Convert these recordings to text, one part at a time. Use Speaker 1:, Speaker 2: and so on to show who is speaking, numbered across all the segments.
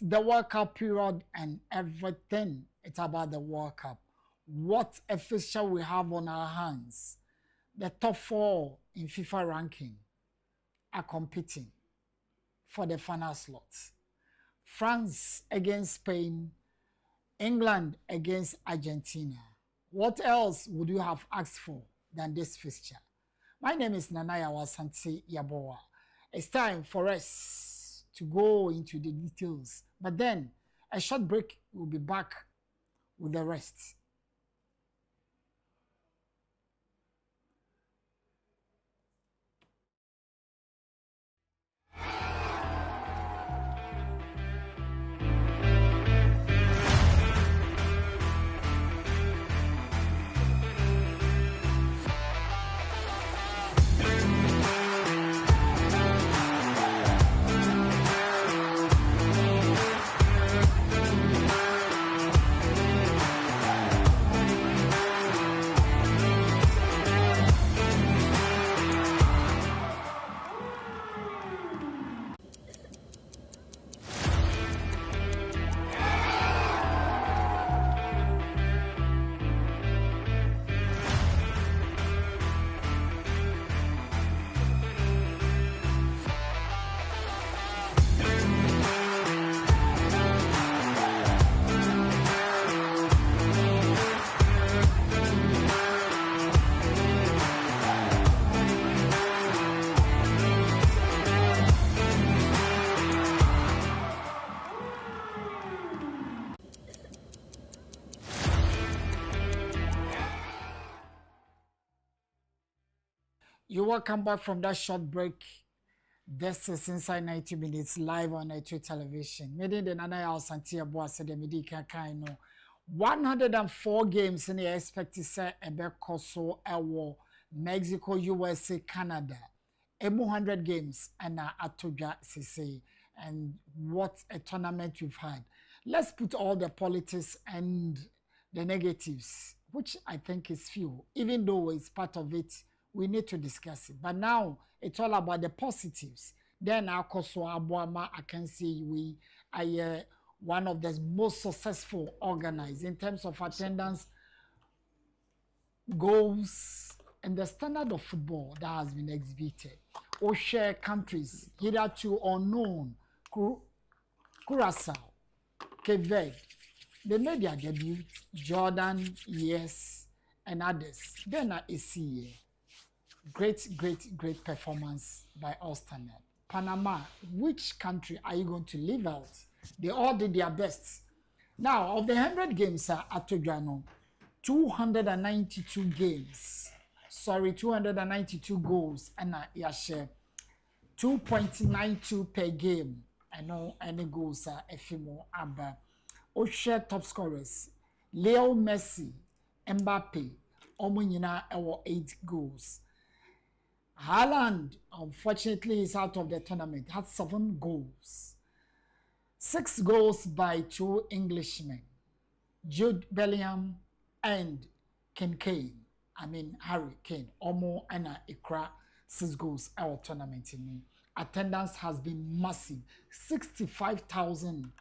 Speaker 1: the World Cup period and everything. It's about the World Cup. What a fixture we have on our hands. The top four in FIFA ranking are competing for the final slots. France against Spain, England against Argentina. What else would you have asked for than this fixture? My name is Nanaya Wasanti Yaboa. It's time for us to go into the details. But then, a short break, we'll be back with the rest. You're welcome back from that short break. This is Inside 90 Minutes live on Nature Television. Made in the Nanaya Santia Boa said the Medica Kaino. 104 games in the expect to say Ebekoso Ewo, Mexico, USA, Canada. 100 games and Atoja Sisi. And what a tournament we've had. Let's put all the politics and the negatives, which I think is few, even though it's part of it. We need to discuss it. But now it's all about the positives. Then Akoso Abuama, I can see we are one of the most successful organized in terms of attendance, goals, and the standard of football that has been exhibited. Or share countries hitherto unknown, Curacao, Cape Verde. They made their debut, Jordan, yes, and others. Then I see great performance by all standard. Panama, which country are you going to leave out? They all did their best. Now, of the 100 games at Togano, 292 games. 292 goals. And share 2.92 per game. I know any goals are Efimo Abba. Osha top scorers. Leo Messi, Mbappe, Omunyina, 8 goals. Haaland, unfortunately, is out of the tournament, had 7 goals. 6 goals by 2 Englishmen, Jude Bellingham and Harry Kane. Omo and Ikra, 6 goals our tournament. Attendance has been massive, 65,000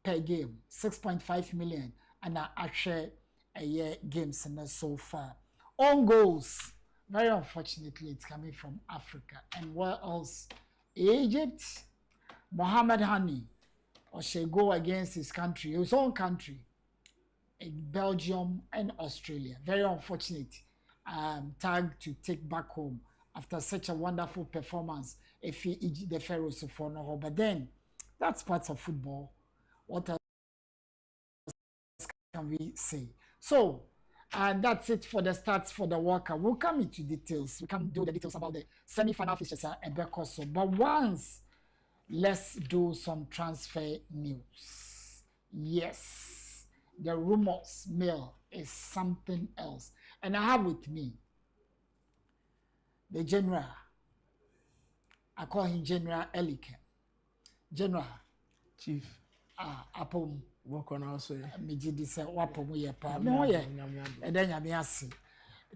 Speaker 1: per game, 6.5 million, and actually a year games so far. Own goals. Very unfortunately, it's coming from Africa. And where else? Egypt, Mohamed Hani, or shall go against his country, his own country, Belgium and Australia. Very unfortunate tag to take back home after such a wonderful performance. If the Pharaohs for no, but then that's part of football. What else can we say? So. And that's it for the stats for the World Cup. We'll come into details. We can do the details about the semi-final fixtures and Bekoso. But once, let's do some transfer news. Yes, the rumors mill is something else. And I have with me the general. I call him General Elike. General.
Speaker 2: Chief.
Speaker 1: Apom.
Speaker 2: Work on also.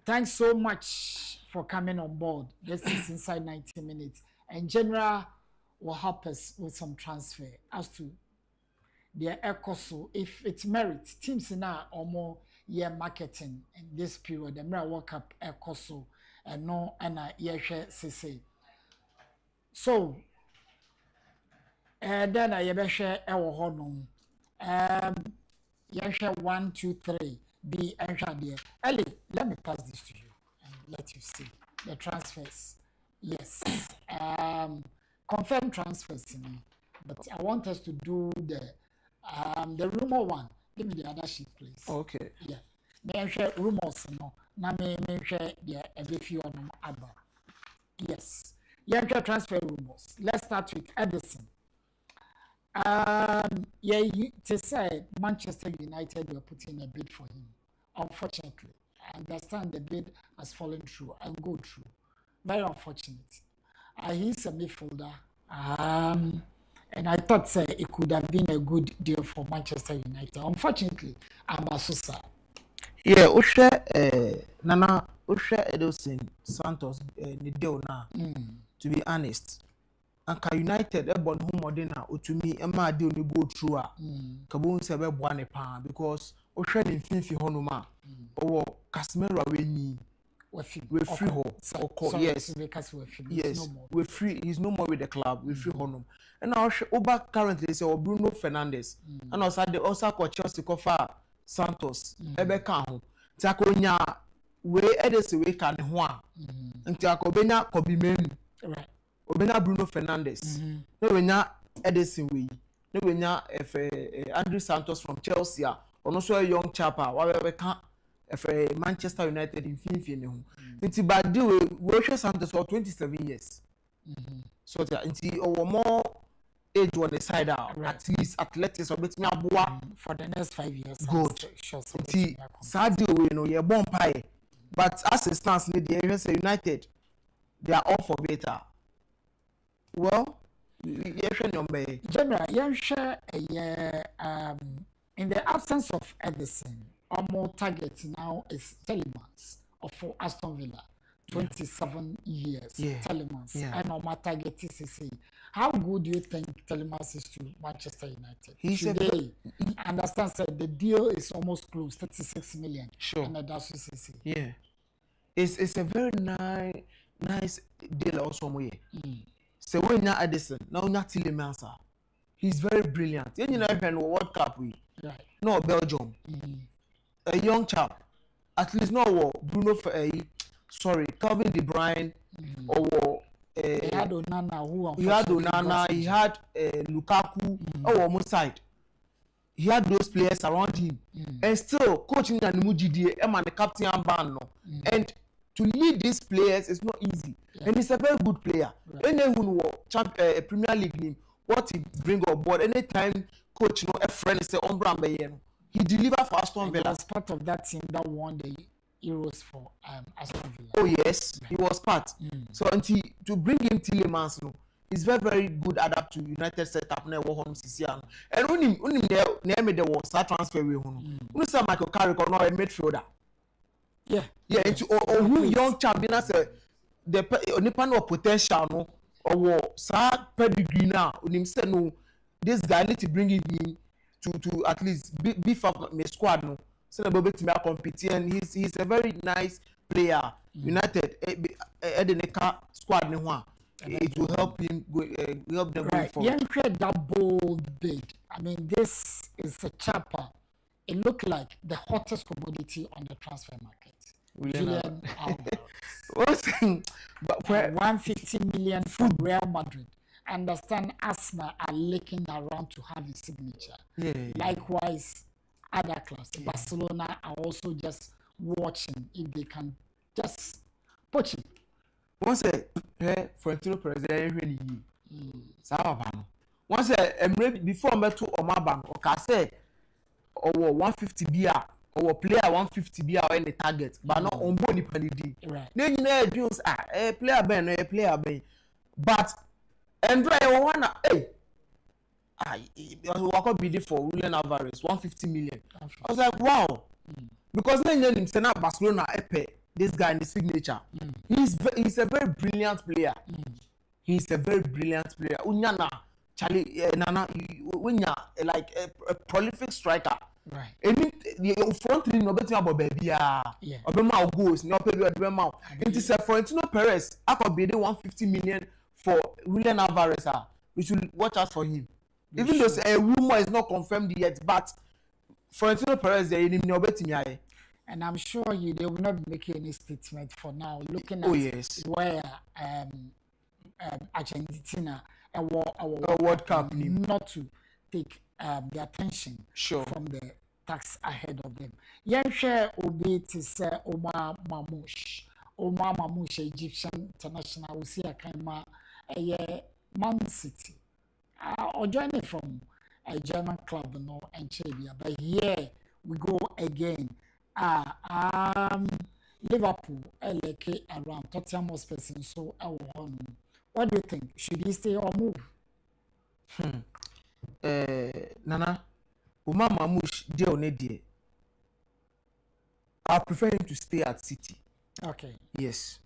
Speaker 1: Thanks so much for coming on board. This is Inside 90 Minutes. And General will help us with some transfer as to the ecoso if it merits teams now or more year marketing in this period the Mera World Cup ecoso and no and a share say so then I share our honor share 1 2 3 be there. Ellie, let me pass this to you and let you see the transfers. Yes. Confirmed transfers to me. But I want us to do the rumor one. Give me the other sheet, please.
Speaker 2: Okay.
Speaker 1: Yeah. May I share rumors? No. Now may share the every few on Abba. Yes. Yeah, transfer rumors. Let's start with Edison. Yeah, to say Manchester United were putting a bid for him. Unfortunately, I understand the bid has fallen through and go through. Very unfortunate. He's a midfielder. And I thought it could have been a good deal for Manchester United. Unfortunately, I'm so sad.
Speaker 2: Yeah, Nana Edison Santos the deal now. To be honest. Anka United born home modena otumi ema de oni go through a kabon se be boa ne pa because o hwe ne finfi honoma o Casemiro wenyi we free ho yes we free he's no more with the club we free honum and now over currently say Bruno Fernandes and also ko Chelsea ko fa Santos ebe ka ho ti akonya we Edison we ka ne ho a nti akobenya kobimenu
Speaker 1: Right.
Speaker 2: Obenya Bruno Fernandes. No wenya Edison we. No wenya Andrew Santos from Chelsea. Or also a young chapper. We can Manchester United in Finfi. Nti by the way, we Santos for 27 years. So nti or more age on the side out. Right. At least athletics or bet me aboa
Speaker 1: for the next 5 years.
Speaker 2: Good. Nti sadly we know ye bon pie. But as it stands in the Manchester United, they are all for better. Well,
Speaker 1: General, in the absence of Edison, our more target now is Telemans for Aston Villa, 27 years. Telemans, and our target is how good do you think Telemans is to Manchester United? Today, understand that the deal is almost close, 36 million.
Speaker 2: Sure.
Speaker 1: And that's what
Speaker 2: yeah, it's a very nice deal also. So when you're Edison, now not Tillemans. He's very brilliant. You know, even World Cup we.
Speaker 1: Right.
Speaker 2: No Belgium. A young chap. At least no Bruno Calvin De Bruyne or
Speaker 1: he had Onana
Speaker 2: he had Lukaku or side. He had those players around him. And still coaching Nanimujidi and the captain and and to lead these players is not easy. And he's a very good player. Right. Anyone who Premier League name, what he bring on board, anytime coach a friend say he deliver for Aston Villa.
Speaker 1: He was part of that team that won the Euros for Aston Villa.
Speaker 2: Oh yes, he was part. So until to bring in Tillemans, he's very good adapt to United setup now. And only there was that transfer we only say Michael Carrick or not a midfielder.
Speaker 1: Yeah.
Speaker 2: Into who young champion as the nipa no potential no or sa pedigree now unim say no this guy need to bring him in to at least beef up my squad no so na be to compete and he's a very nice player. United Edeneka squad ne ho it will help him help them go forward.
Speaker 1: Yeah, create that bold bid. I mean, this is a chapter. It looked like the hottest commodity on the transfer market. Julian Alvarez. But 150 million from Real Madrid. Understand Arsenal are looking around to have his signature. Likewise, other clubs. Barcelona are also just watching if they can just poach him.
Speaker 2: Once Florentino Perez really once before I met to Omaban or say or 150 beer or player 150 beer or any target, but not on body penalty.
Speaker 1: Right.
Speaker 2: Then you know Jones a player ben. But and I wanna walk up bid for Julian Alvarez 150 million. I was like, wow. Because then him send out Barcelona this guy in the signature. He's a very brilliant player. He's a very brilliant player. Unyana Charlie, Nana, when you're like a prolific striker.
Speaker 1: Right.
Speaker 2: Any the front line no better about baby Obama goals no pay Obama it is Florentino Perez I could be the 150 million for Julian Alvarez we should watch out for him even though a rumor is not confirmed yet but Florentino Perez they need no better
Speaker 1: and I'm sure they will not be making any statement for now looking at where Argentina our
Speaker 2: World Cup
Speaker 1: not to take the attention from the tax ahead of them. Share obi to say Omar Mamouche, Egyptian international, we see a kind of Man City. Or joining from a German club, no, and Chebia. But here we go again. Liverpool, LK around Tottenham Hotspur, so what do you think? Should he stay or move?
Speaker 2: Nana, Uma Mamouche, dear Nedie. I prefer him to stay at City.
Speaker 1: Okay.
Speaker 2: Yes.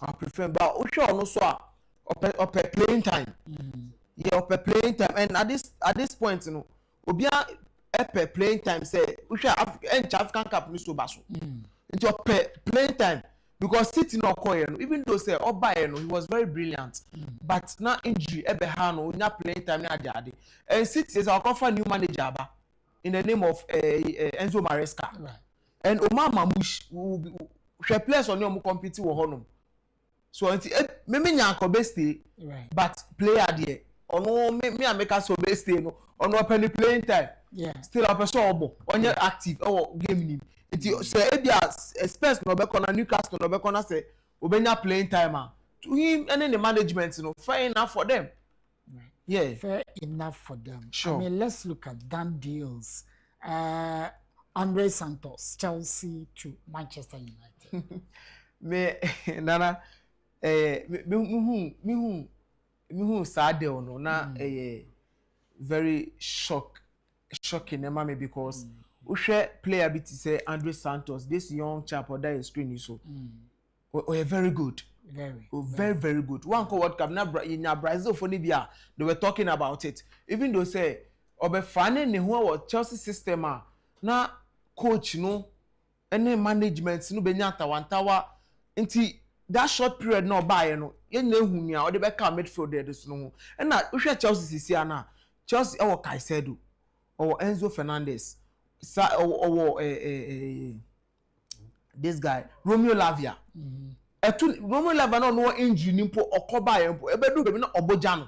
Speaker 2: I prefer, but Osha also up playing time. Yeah, up playing time. And at this point, you know, Obia up playing time say Osha African Cup news to Basu. Into up playing time. Because City no koye even though say Oba he was very brilliant but now injury ebehano na playing time na ade and City is our offer new manager in the name of Enzo Maresca
Speaker 1: right.
Speaker 2: And Omar Mamouche she players on you compete with honum so me nya ko best
Speaker 1: right.
Speaker 2: But player there ono me make us so best no ono open playing time still up so obo onye active game ni say Spurs no be corner Newcastle no be corner say obenya playing time to him and the management fair enough for them
Speaker 1: right.
Speaker 2: Yeah,
Speaker 1: fair enough for them.
Speaker 2: Sure.
Speaker 1: I mean, let's look at done deals. Andre Santos, Chelsea to Manchester United.
Speaker 2: me Nana me who sad deal no na very shocking me because Ushe player bit say Andre Santos, this young chap or that screen so very good. Very good. One World Cup na Brazil for Libya, they were talking about it. Even though say obe fane ne ho Chelsea system na coach no any management no benya tawantawa nti that short period no buy no ye na hu nia o de be ka midfield there this no and na Ushe Chelsea sisi ana Chelsea e wo Caicedo or Enzo Fernandez this guy Romeo Lavia Romeo Lavia no injury nimpo okoba yempo ebedu be na oboja no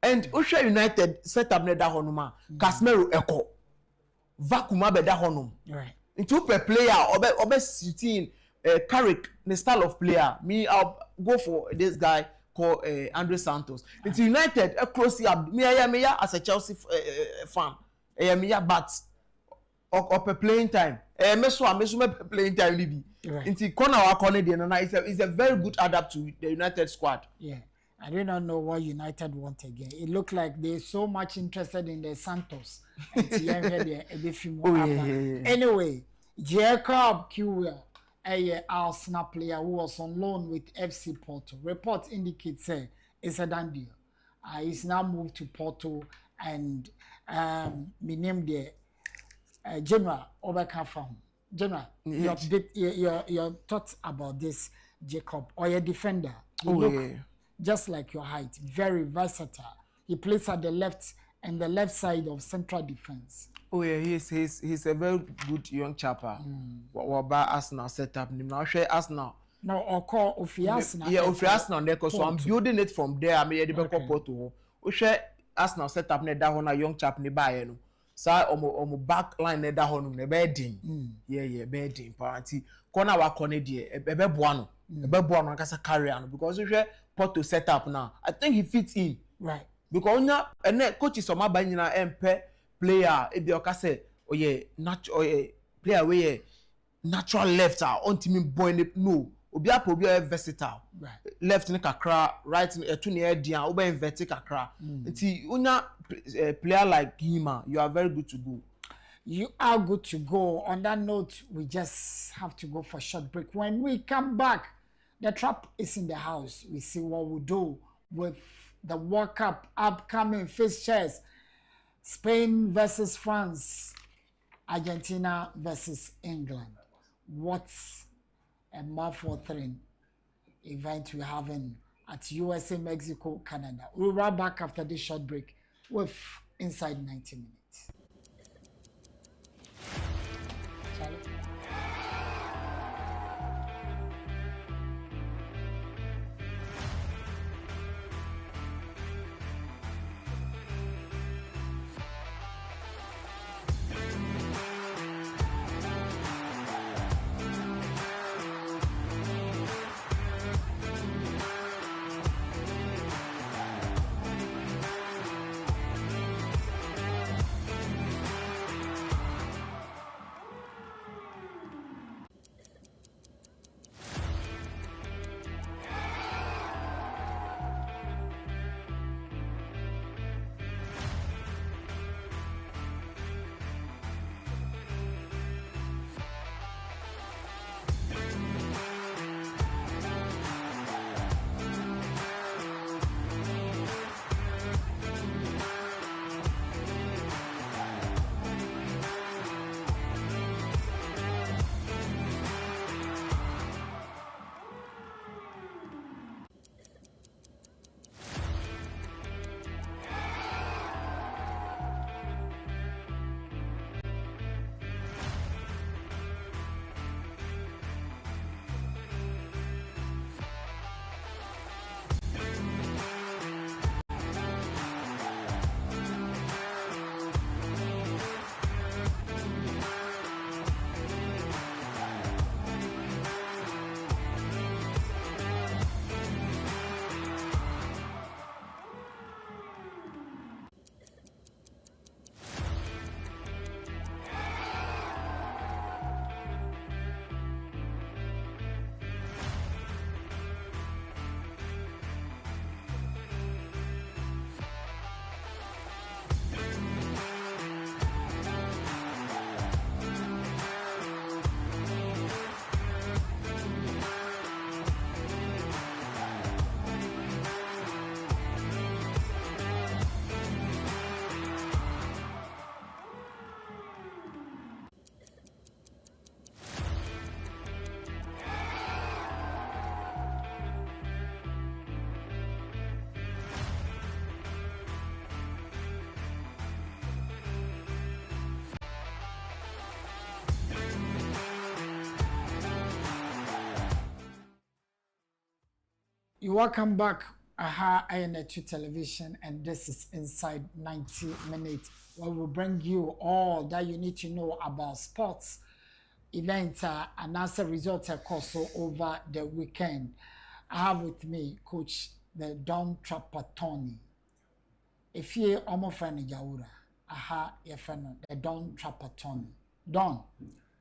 Speaker 2: and Usha United set up na da honuma Casemiro eko vacuum abeda honum
Speaker 1: right
Speaker 2: into per player obe sitting Carrick the style of player me I'll go for this guy called Andre Santos. It's United closely up me as a Chelsea fan but up playing time. Me playing time libi. Inti corner wa corner there na is a very good adapt to the United squad.
Speaker 1: Yeah. I do not know what United want again. It looked like they're so much interested in the Santos. Anyway, Jacob Kiwior, a Arsenal player who was on loan with FC Porto. Reports indicate say it's a done deal. He's now moved to Porto and me named the General Obekafam. General, your thoughts about this, Jacob, or your defender? Just like your height, very versatile. He plays at the left and the left side of central defense.
Speaker 2: Oh yeah, he's a very good young chapper. What about Arsenal setup? Now share Arsenal.
Speaker 1: No, or call Arsenal.
Speaker 2: Yeah, Arsenal there, so I'm building it from there. I mean, the back Porto. We share Arsenal setup ne da hona young chap ne ba no. Sa omo back line ne da hono ne be din. Yeah, be din party. Corner wa corner there, be boa no. Be boa no kasa carry no because we share Porto setup now. I think he fits in.
Speaker 1: Right.
Speaker 2: Because onya ene coach is oma ba nyina empe player e bi o ka say oye natural player we natural left on team boy no obi versatile.
Speaker 1: Right.
Speaker 2: Left ni kakra, right etu ni edian obi invert kakra. Nti onya player like him you are very good to go.
Speaker 1: You are good to go. On that note, we just have to go for a short break. When we come back, the trap is in the house. We see what we do with the World Cup upcoming fixtures: Spain versus France, Argentina versus England. What's a mouth-watering event we're having at USA, Mexico, Canada? We'll be right back after this short break with Inside 90 Minutes. Charlie? You welcome back. Aha, INA2 Television, and this is Inside 90 Minutes, where we bring you all that you need to know about sports events and as a result of course over the weekend. I have with me Coach the Don Trapattoni. If you are my friend Jawura, aha, your friend the Don Trapattoni. Don.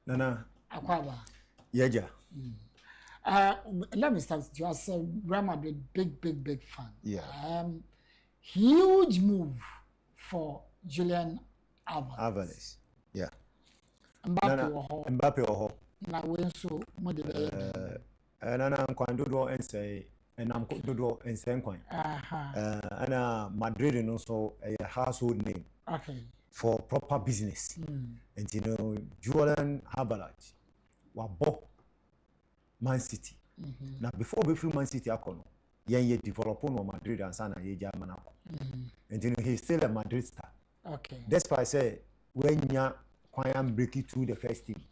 Speaker 2: Nana.
Speaker 1: Akwaba.
Speaker 2: Yeja.
Speaker 1: Let me start with you. As a Real Madrid big fan.
Speaker 2: Yeah.
Speaker 1: Huge move for Julian
Speaker 2: Alvarez. Yeah.
Speaker 1: Mbappe
Speaker 2: oho.
Speaker 1: Na we so mo de be.
Speaker 2: Nana nkwandodo ense enam dodo ense nkwan. Ana Madrid no so a household name.
Speaker 1: Okay.
Speaker 2: For proper business. And you know Julian Alvarez wabo Man City. Now before we flew Man City akono, ye develop on Madrid and Sana ye German. And you know he's still a Madrid star.
Speaker 1: Okay.
Speaker 2: That's why I say when you quite break it through the first team,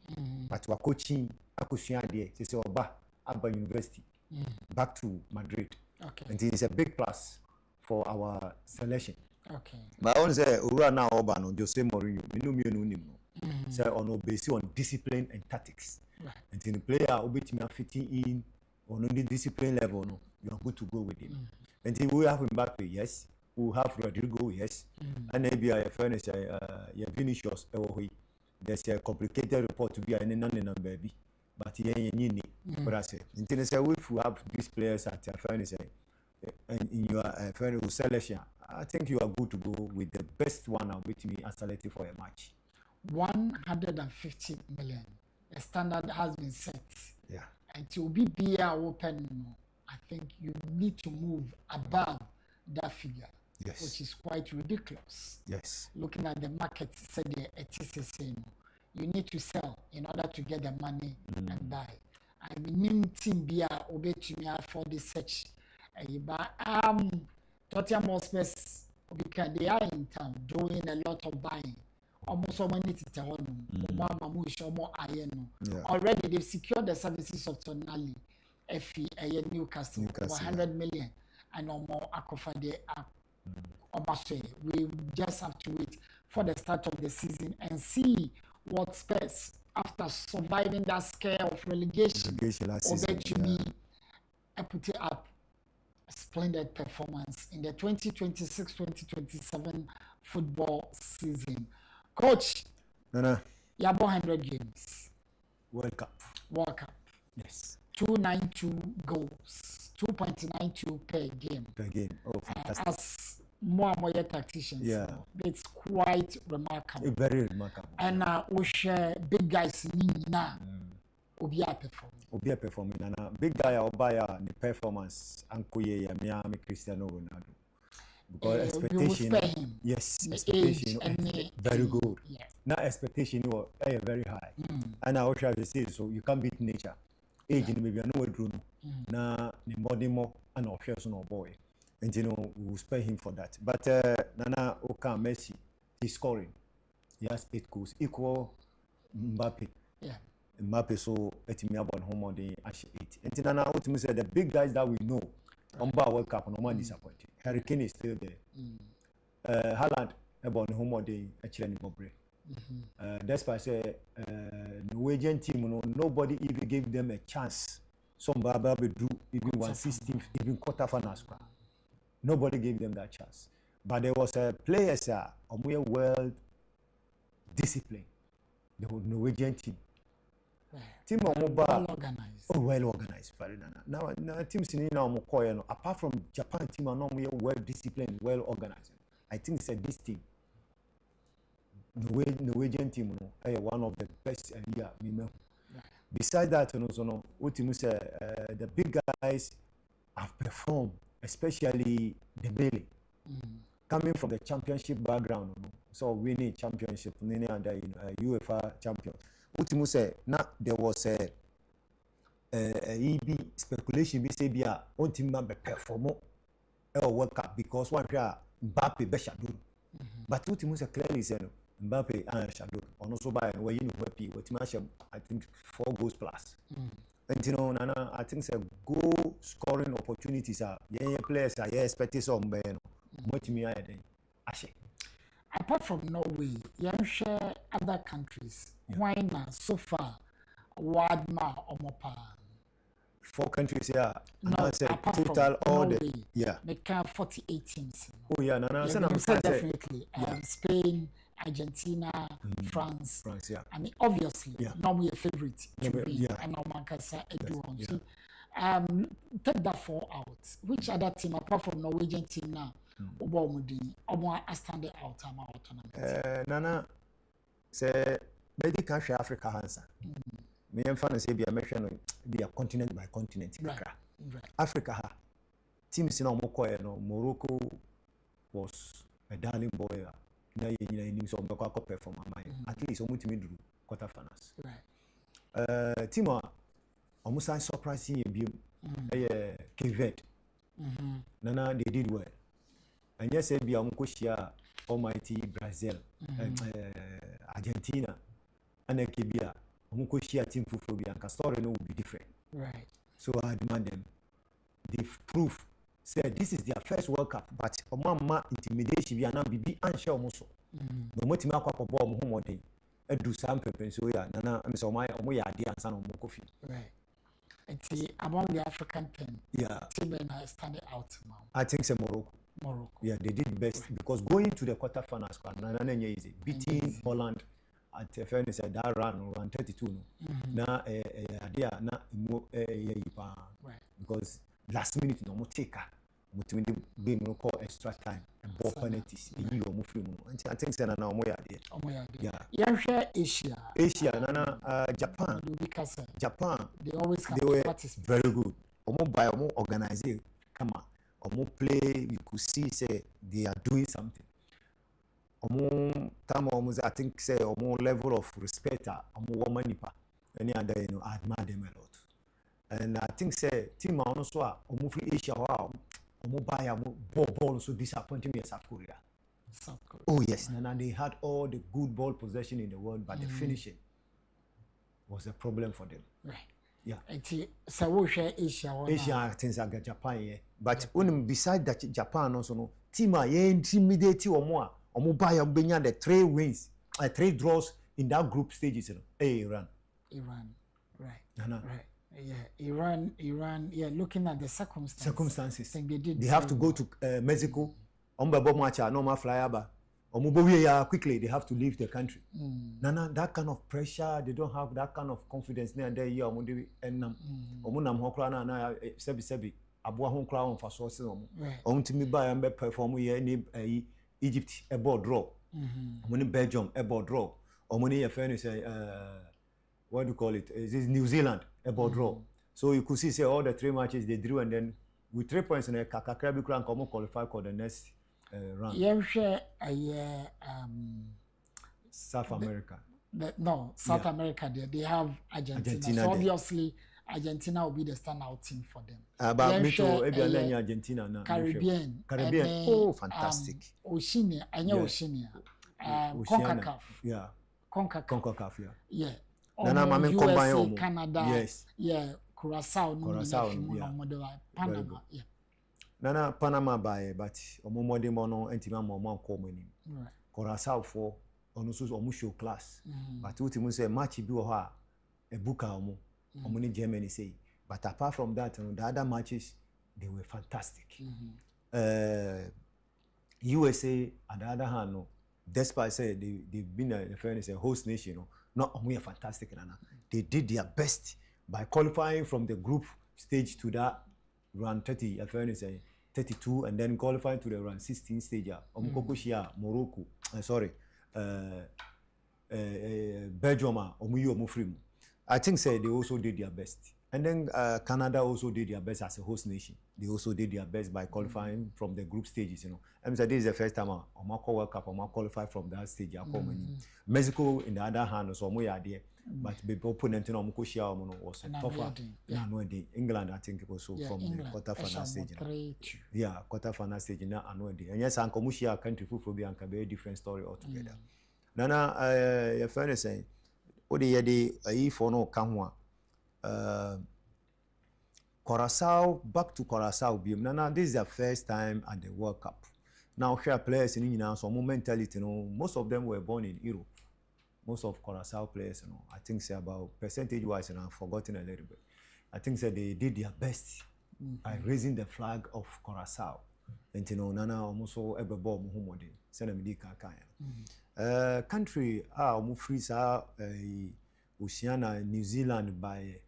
Speaker 2: but we're coaching Akusia there, say Oba Abba University, back to Madrid.
Speaker 1: Okay.
Speaker 2: And it's a big plus for our selection.
Speaker 1: Okay.
Speaker 2: But I want to say Ura now Oba no Jose Mourinho, no. Say on based on discipline and tactics.
Speaker 1: Right.
Speaker 2: And the player will be fitting in on the discipline level, no, you are good to go with him. And we have Mbappe, yes. We have Rodrigo, yes. And maybe I furnish Vinicius. There's a complicated report to be an non baby, but he ain't but I say, until say if you have these players at your furnish and in your furnish selection, I think you are good to go with the best one with me as selected for a match.
Speaker 1: 150 million. The standard has been set.
Speaker 2: Yeah.
Speaker 1: And to be open, I think you need to move above that figure.
Speaker 2: Yes.
Speaker 1: Which is quite ridiculous.
Speaker 2: Yes.
Speaker 1: Looking at the market, said it is the same. You need to sell in order to get the money and buy. I mean, team be obey to me for the search. But Tottenham Hotspurs, because they are in town doing a lot of buying. Almost so many to tell them. Already they've secured the services of Tonali, FE, Newcastle, 100 million, and no more akufo-addo. We just have to wait for the start of the season and see what Spurs, after surviving that scare of relegation
Speaker 2: last season,
Speaker 1: put it up a splendid performance in the 2026-2027 football season. Coach, you have 100 games.
Speaker 2: World Cup. Yes.
Speaker 1: 292 goals, 2.92 per game.
Speaker 2: Oh, fantastic.
Speaker 1: As more and more tacticians, it's quite remarkable.
Speaker 2: Very remarkable.
Speaker 1: And we share big guys now. Obi
Speaker 2: performing. And big guy Obaya the performance Ankoye Miami Cristiano Ronaldo. Because expectation, expectation very good. Yes. Now expectation very high. And I try to say so you can't beat nature. Age in maybe no room. Now the body more and offers no boy. And we will spare him for that. But Nana Oka Messi, he's scoring. He has 8 goals, equal Mbappe.
Speaker 1: Yeah.
Speaker 2: Mbappe so etimi about home on the 8. And Nana ultimately said the big guys that we know on World Cup no man disappointed. Harry Kane is still there. Haaland about home on the actually Bobre. Despite say Norwegian team, nobody even gave them a chance. Some Baba do even 1/16, even quarterfinals. Nobody gave them that chance. But there was a players well disciplined. The Norwegian team. Team well organized. Well organized. Now teams in apart from Japan team are normally well disciplined, well organized. I think it's this team. Norwegian team one of the best Besides that, the big guys have performed, especially the Bailey, coming from the championship background. So winning championship, and UEFA champion. Now there was a EB speculation. We say be a on team member perform World Cup because one Mbappe be Shadow. But clearly said Mbappe and Shadow. Also by where I think 4 goals plus. And Nana, I think goal scoring opportunities are players are expected some much me
Speaker 1: apart from Norway, you share other countries. Why not so far? Wadma or Mopa?
Speaker 2: 4 countries here.
Speaker 1: No, apart
Speaker 2: total
Speaker 1: from
Speaker 2: all
Speaker 1: Norway,
Speaker 2: the
Speaker 1: make 48 teams.
Speaker 2: Oh yeah, Nana.
Speaker 1: Definitely. Spain, Argentina, France. I mean, obviously, Norway a favorite to be, and Mankasa Eduon. Take that 4 out. Which other team apart from Norwegian team now? I stand out.
Speaker 2: Nana say maybe country Africa Hansa. Me and fan say be a mention be a continent by continent.
Speaker 1: Right.
Speaker 2: Africa teams in Morocco was a darling boy. Now you so perform at least almost mid quarterfinals.
Speaker 1: Right.
Speaker 2: Team almost surprising Cape Nana they did well. And yes, be almighty Brazil, Argentina, and Kibia, Mukoshia team for Bianca story will be different.
Speaker 1: Right.
Speaker 2: So I demand them. They proof said this is their first World Cup, but Mama intimidation be an be unsure also. No more team aqua ball home day. Do some pepper so Nana and so my idea and son of Mokofi.
Speaker 1: Right. It's among the African team. Team I stand out now.
Speaker 2: I think it's Morocco. Yeah, they did best because going to the quarterfinals, easy. Beating Holland at the fairness that run 32. Now, because last minute no more take be call extra time and ball penalties. I think so now more Asia, Nana, Japan.
Speaker 1: They always
Speaker 2: they were very good. By organizing, come on.
Speaker 3: omo play, you could see say they are doing something. Omo time almost I think say omo level of respect omo woman nipa any other I admire them a lot. And I think say team also omo free Asia omo buy omo ball so disappointing me as South Korea. Oh yes, and they had all the good ball possession in the world, but the finishing was a problem for them.
Speaker 1: Right.
Speaker 3: Yeah.
Speaker 1: So Asia
Speaker 3: things like Japan, yeah. But when beside that Japan also no team intimidate omo buy the 3 wins, 3 draws in that group stages, Iran.
Speaker 1: Right. Right. Yeah, Iran. Yeah, looking at the circumstances. I think
Speaker 3: they have to go to Mexico. Match normal flyover. Quickly they have to leave the country. Nana, that kind of pressure, they don't have that kind of confidence. Near there, yeah, sebi abua hon kra on for sources to me buy and perform here in Egypt a board draw. Money Belgium a board draw. Or money what do you call it? This is New Zealand a board draw. So you could see all the 3 matches they drew, and then with 3 points in a Kakakrabi Kran come qualify for the next round. South America.
Speaker 1: South America. They have Argentina. So obviously, Argentina will be the standout team for them.
Speaker 3: But me too. Argentina now.
Speaker 1: Caribbean.
Speaker 3: Oh, fantastic.
Speaker 1: Oceania. Oceania. CONCACAF.
Speaker 3: Yeah.
Speaker 1: CONCACAF.
Speaker 3: Yeah.
Speaker 1: Nana, USA, Canada.
Speaker 3: Yes.
Speaker 1: Yeah. Curacao. Panama. Yeah.
Speaker 3: Nana Panama by but omomode mono entima momo komani. Curacao for ono so omo show class. But ultimately say match bi wo ha e buka omo ni Germany say. But apart from that, the other matches they were fantastic. USA on the other hand, no, despite say they've been a host nation, not only fantastic, Nana. They did their best by qualifying from the group stage to that round 30, 32, and then qualifying to the round 16 stage. Morocco, Belgium, I think say they also did their best. And then Canada also did their best as a host nation. They also did their best by qualifying from the group stages, And so this is the first time I'm World Cup, I'm qualify from that stage. Mexico, in the other hand, so more idea. But the opponent in Omukoshia was tougher. England, I think, also from the quarter-final stage. Yeah, quarter-final stage. And yes, Ankomushia country will be a very different story altogether. Nana, your friend is saying, what do you for no Kamwa? Curacao, back to Curacao. Nana, this is their first time at the World Cup. Now, here players in England, so mentality, most of them were born in Europe. Most of Curacao players, I think say about percentage-wise, and I've forgotten a little bit. I think say they did their best by raising the flag of Curacao. And Nana almost every ball Muhammad. Country free Oceania, New Zealand by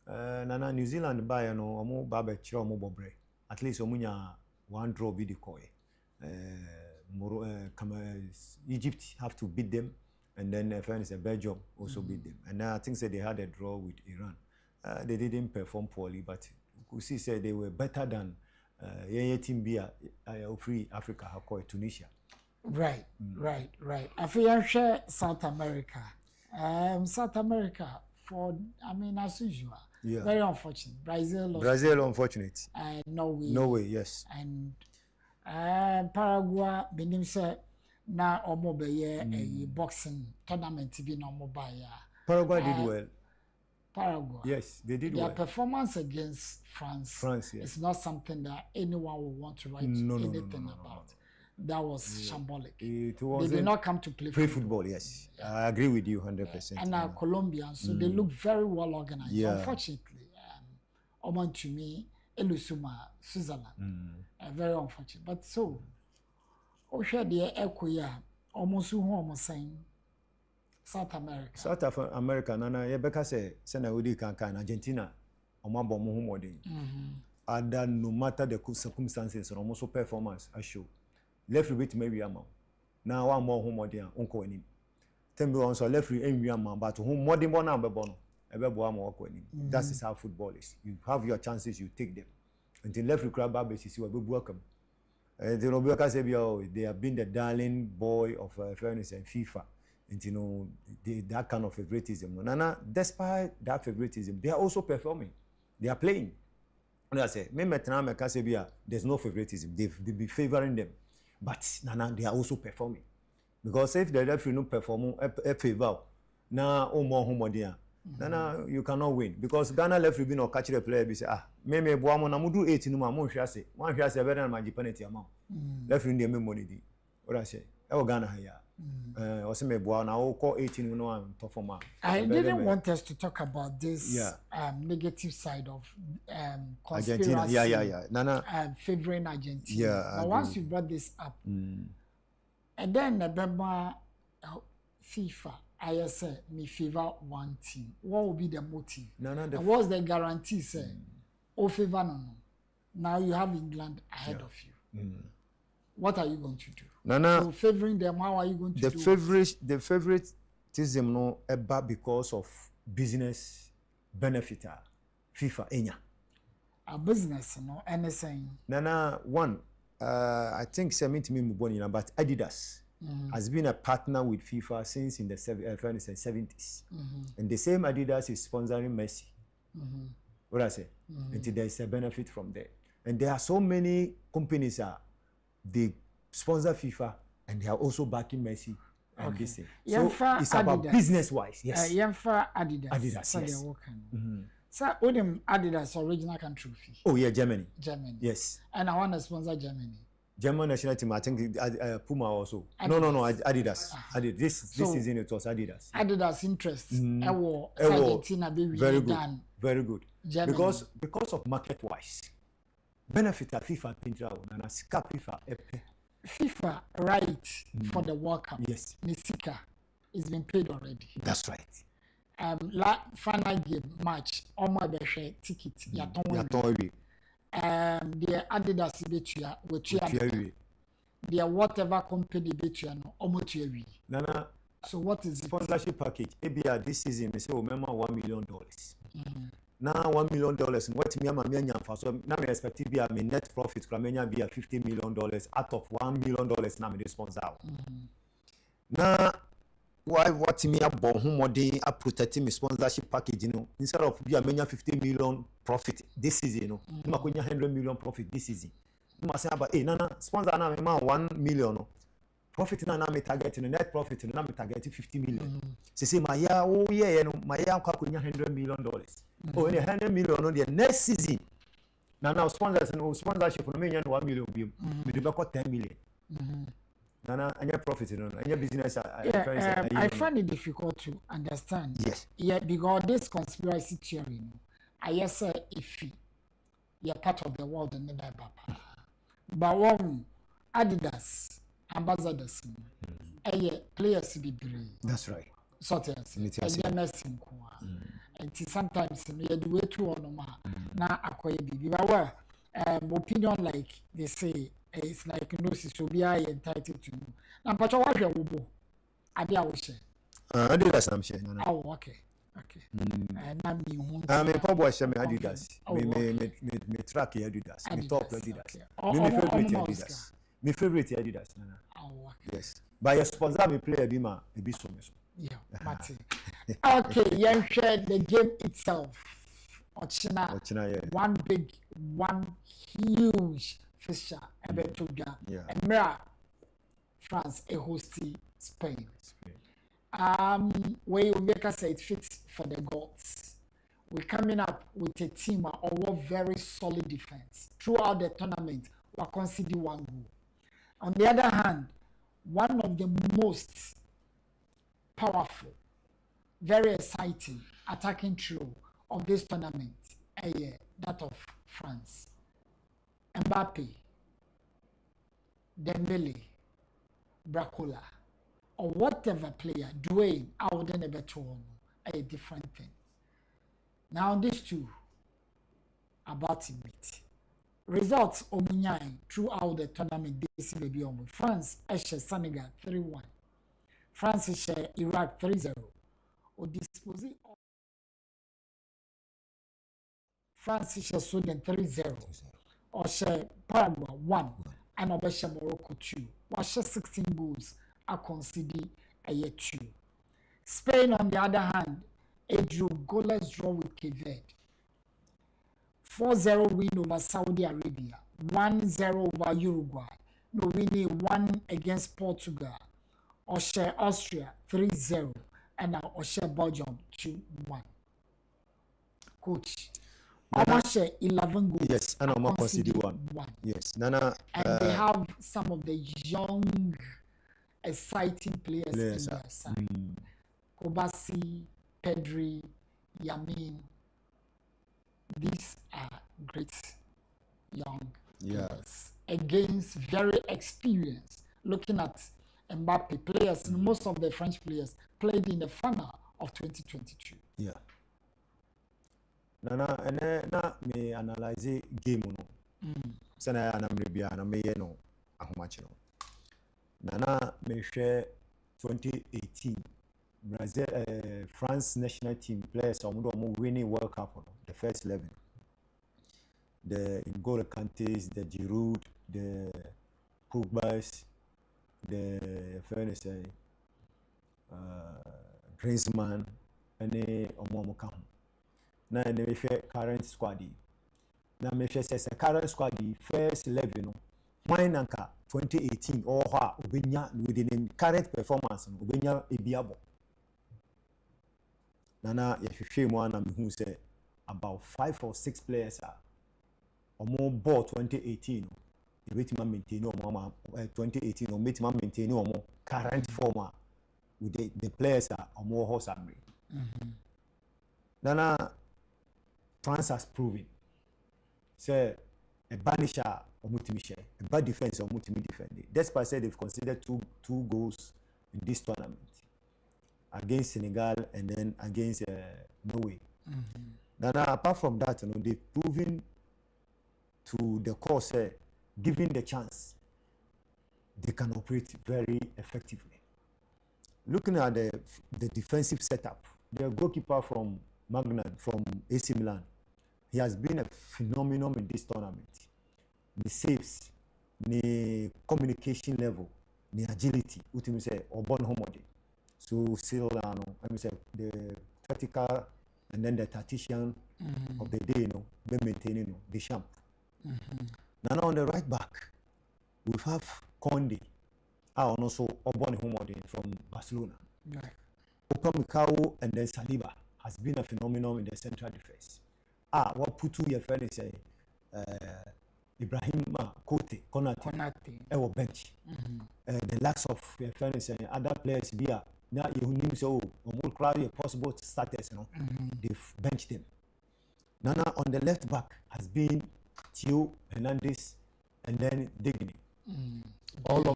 Speaker 3: Nana New Zealand by Babe Chiro Mobobre. At least omunya 1 draw be the koi. Egypt have to beat them, and then Belgium also beat them. And I think they had a draw with Iran. They didn't perform poorly, but you could see say they were better than team free Africa Tunisia.
Speaker 1: Right. I feel share South America. South America as usual.
Speaker 3: Yeah.
Speaker 1: Very unfortunate.
Speaker 3: Brazil unfortunate. Norway, yes.
Speaker 1: And Paraguay, benim say na omo be boxing tournament bi na omo ba ya.
Speaker 3: Paraguay did well.
Speaker 1: Paraguay.
Speaker 3: Yes, they did well.
Speaker 1: Their performance against France
Speaker 3: yes.
Speaker 1: is not something that anyone will want to write anything about. That was shambolic. They did not come to play
Speaker 3: football. Yes, I agree with you 100%.
Speaker 1: And Colombians, so they look very well organized.
Speaker 3: Yeah.
Speaker 1: Unfortunately, Oman to me, Elusuma, Switzerland, very unfortunate. But so, share the Equia, almost almost saying South America.
Speaker 3: South America, Nana, Rebecca say, Senaudi can Argentina, Omabo Muhammadi. And no matter the circumstances or almost performance, I show. Left with maybe a man. Now one more home or uncle in him. Tell me also left with a man, but whom more than 1 number bono. That is how football is. You have your chances, you take them. until left crab basis we welcome. The Roberta said, they have been the darling boy of fairness and FIFA. And you know, that kind of favoritism. Nana, despite that favoritism, they are also performing. They are playing. And I say, there's no favoritism. They be favoring them. But Nana, they are also performing. Because if the referee no perform a favor, now Nana, you cannot win. Because Ghana referee be no catch the player be say, me boamo na mudu 8 no ma mo hwase. One hwase better than my penalty amount. Referee dey me money di. What I say? E Ghana here. Also me boa na o call 18 no am perform.
Speaker 1: I didn't want us to talk about this negative side of conspiracy.
Speaker 3: Argentina. Yeah. Nana
Speaker 1: favoring Argentina.
Speaker 3: Yeah.
Speaker 1: But once you brought this up, and then the FIFA, I say me favor one team. What will be the motive? And what's the guarantee? Say, favor no. Now you have England ahead of you. What are you going to do? So favoring them, how are you going to do
Speaker 3: it? The favoritism no about because of business benefit. FIFA enya.
Speaker 1: A business, no, anything.
Speaker 3: One, I think 70 million, but Adidas has been a partner with FIFA since in the 70s. And the same Adidas is sponsoring Messi. What I say? Until there is a benefit from there. And there are so many companies they sponsor FIFA and they are also backing Messi and this thing. So it's about business wise. Yes.
Speaker 1: Adidas.
Speaker 3: Yes.
Speaker 1: So Odem Adidas original country fee.
Speaker 3: Oh yeah, Germany.
Speaker 1: Yes. And I want to sponsor Germany.
Speaker 3: German national team, I think Puma also. Adidas. No, Adidas. Adidas. This season it was Adidas.
Speaker 1: Adidas interest. Argentina
Speaker 3: very good. Very good.
Speaker 1: Germany.
Speaker 3: Because of market wise. Benefit of FIFA Pintra and a SCAP
Speaker 1: FIFA right for the World Cup.
Speaker 3: Yes.
Speaker 1: Nisika is been paid already.
Speaker 3: That's right.
Speaker 1: Final game match. Almost the ticket. The Adidas betua with the whatever company betua no almost
Speaker 3: Nana.
Speaker 1: So what is it?
Speaker 3: Sponsorship package. ABR this season we say remember $1 million. Now $1 million. What me am so now me expect to be a net profit from me be $50 million out of $1 million now me sponsor. Now why what me about who more a protecting me sponsorship package instead of be a 50 million profit this season you know me 100 million profit this season. You must say about nana sponsor na me 1 million profit na me target net profit na me target 50 million. Say my ya my ya kwa $100 million. Oh, any $100 million on the next season. Now sponsors and sponsorship no me 1 million be me do back 10 million. Nana, any profit, any business.
Speaker 1: I find it difficult to understand.
Speaker 3: Yes.
Speaker 1: Yeah, because this conspiracy theory, I say if you're part of the world and never papa. But one Adidas ambassadors, players be brave.
Speaker 3: That's right.
Speaker 1: Sort of. And sometimes you do it to on na acquire baby. But opinion like they say. It's like no, so be I entitled to know. Now, but what you will Adi I will share.
Speaker 3: Adidas, I'm sharing.
Speaker 1: Oh, okay. And I'm
Speaker 3: a pop share me Adidas. Me track Adidas. Me top Adidas. Me favorite Adidas. Me favorite Adidas.
Speaker 1: Oh, okay.
Speaker 3: Yes. By your sponsor, me play a bima, a bit so.
Speaker 1: Yeah, Martin. Okay, you share the game itself. Ochina, yeah. One huge. Fisher, and France a hosting Spain. Where you make us say it fits for the gods. We're coming up with a team of very solid defense throughout the tournament. We conceding one goal. On the other hand, one of the most powerful, very exciting attacking trio of this tournament, that of France. Mbappe, Dembele, Bracola, or whatever player, Dwayne, I would never tell a different thing. Now these two about to meet. Results Ominyai throughout the tournament this may be on France, Eshe Senegal 3-1. France Eshe Iraq 3-0. Or disposing France Eshe Sweden 3-0. ɔhyɛ Paraguay 1 and ɔbɛhyɛ Morocco 2. Wɔahyɛ 16 goals a concede 2. Spain, on the other hand, a goalless draw with Cape Verde. 4-0 win over Saudi Arabia, 1-0 over Uruguay, no winning 1 against Portugal, Oshe Austria 3-0, and now Oshe Belgium 2-1. Coach, almost 11 goals.
Speaker 3: Yes, and I'm conceded 1. Yes, Nana.
Speaker 1: And they have some of the young, exciting players in their side. Kobasi, Pedri, Yamin. These are great young players against very experienced. Looking at Mbappe players, most of the French players played in the final of 2022.
Speaker 3: Yeah. Nana, and na me analyze game no. Sana ana mrebia na me ye no ahomache no. Nana me share 2018 Brazil, France national team players are winning World Cup, the first 11. The N'Golo Kantes, the Giroud, the Pogbas, the Griezmann, and the Omomoka. Now, the current squad. Now, me says a current squad, first 11. Why nanka 2018 or within current performance, Ubenya Ibiabo. Nana, if you shame one, who say about 5 or 6 players are more ball 2018. You wait to maintain or 2018 or make maintain or more current former with the players are more horse and Nana, France has proven say a banisher or multimission, a bad defense or multi defend. Despite said they've considered two goals in this tournament. Against Senegal and then against Norway. Now, apart from that, they've proven to the course, given the chance, they can operate very effectively. Looking at the defensive setup, their goalkeeper from Magnan, from AC Milan, he has been a phenomenon in this tournament. The saves, the communication level, the agility, what you say, or born homody. So still, the tactical and then the tactician of the day, they maintaining the champ. Now on the right back, we have Conde, and also Obon Homode from Barcelona. Upamecano and then Saliba has been a phenomenon in the central defense. What put two your friends say, Ibrahim Konate, our bench. The lacks of your friends and other players here. Now you name so more crowd possible starters, they've benched them. Nana on the left back has been Theo Hernandez and then Digny. All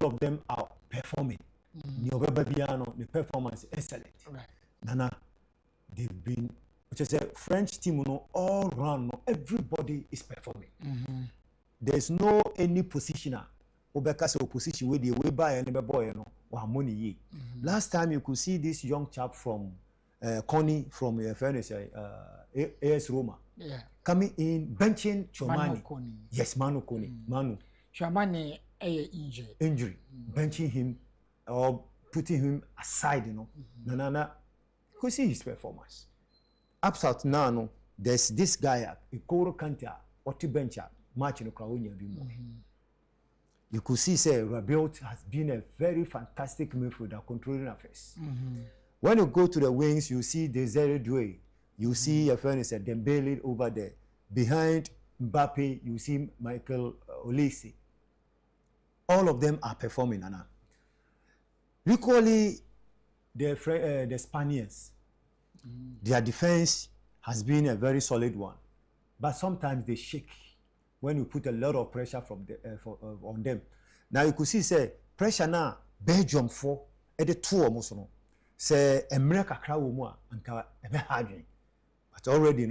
Speaker 3: of them are performing. The performance is excellent.
Speaker 1: Right.
Speaker 3: Nana, they've been, which is a French team, all round, everybody is performing. There's no any positioner. Obeka's opposition where they way by and boy, money. Last time you could see this young chap from Connie from AS Roma.
Speaker 1: Yeah.
Speaker 3: Coming in, benching Chomani. Yes, Manu Kone. Manu.
Speaker 1: Chomani injury.
Speaker 3: Benching him or putting him aside, Nana, you could see his performance. Upside now, there's this guy, Ikoro Kanta, Oti Bencha, match in Ukraine. You could see, say, Rabiot has been a very fantastic midfielder controlling affairs. When you go to the wings, you see Desiree Doué. You see a friend is Dembele over there. Behind Mbappe, you see Michael Olise. All of them are performing, Anna. Equally, the Spaniards, their defense has been a very solid one. But sometimes they shake when you put a lot of pressure on them. Now you could see, say, pressure now, Belgium 4, at the 2 almost, say, America crowd more, and hard. But already,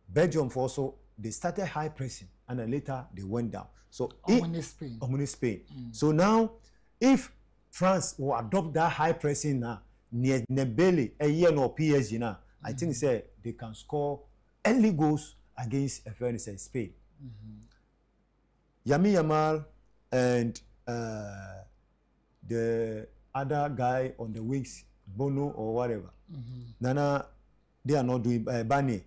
Speaker 3: Belgium 4, so they started high pressing, and then later they went down. So, Spain. So now, if France will adopt that high pressing now, near Nebele, a year no PSG now, I think, say, they can score early goals against a friend say Spain. Yami Yamal and the other guy on the wings, Bono or whatever. Nana, they are not doing Bani.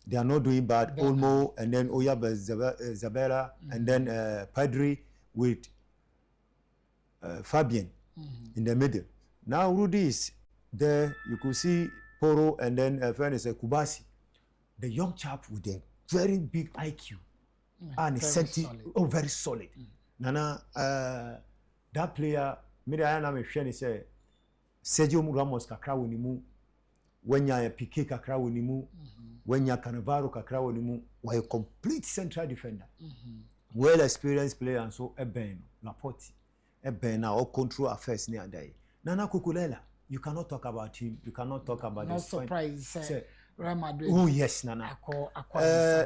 Speaker 3: They are not doing bad. Olmo and then Oyaba Zabera and then Padri with Fabian in the middle. Now Rudy is there. You could see Poro and then a friend is Kubasi, the young chap with a very big IQ and very solid. Nana, that player, Midayana Meshani say Sergio Ramos kakra wonimu, wenya Piqué kakra wonimu, wenya Cannavaro kakra wonimu, were a complete central defender, well experienced player and so Eben Laporte, Eben now all control affairs near day. Nana Kukulela, you cannot talk about him. You cannot talk about
Speaker 1: no
Speaker 3: this.
Speaker 1: Surprise, Real Madrid.
Speaker 3: Oh yes, Nana.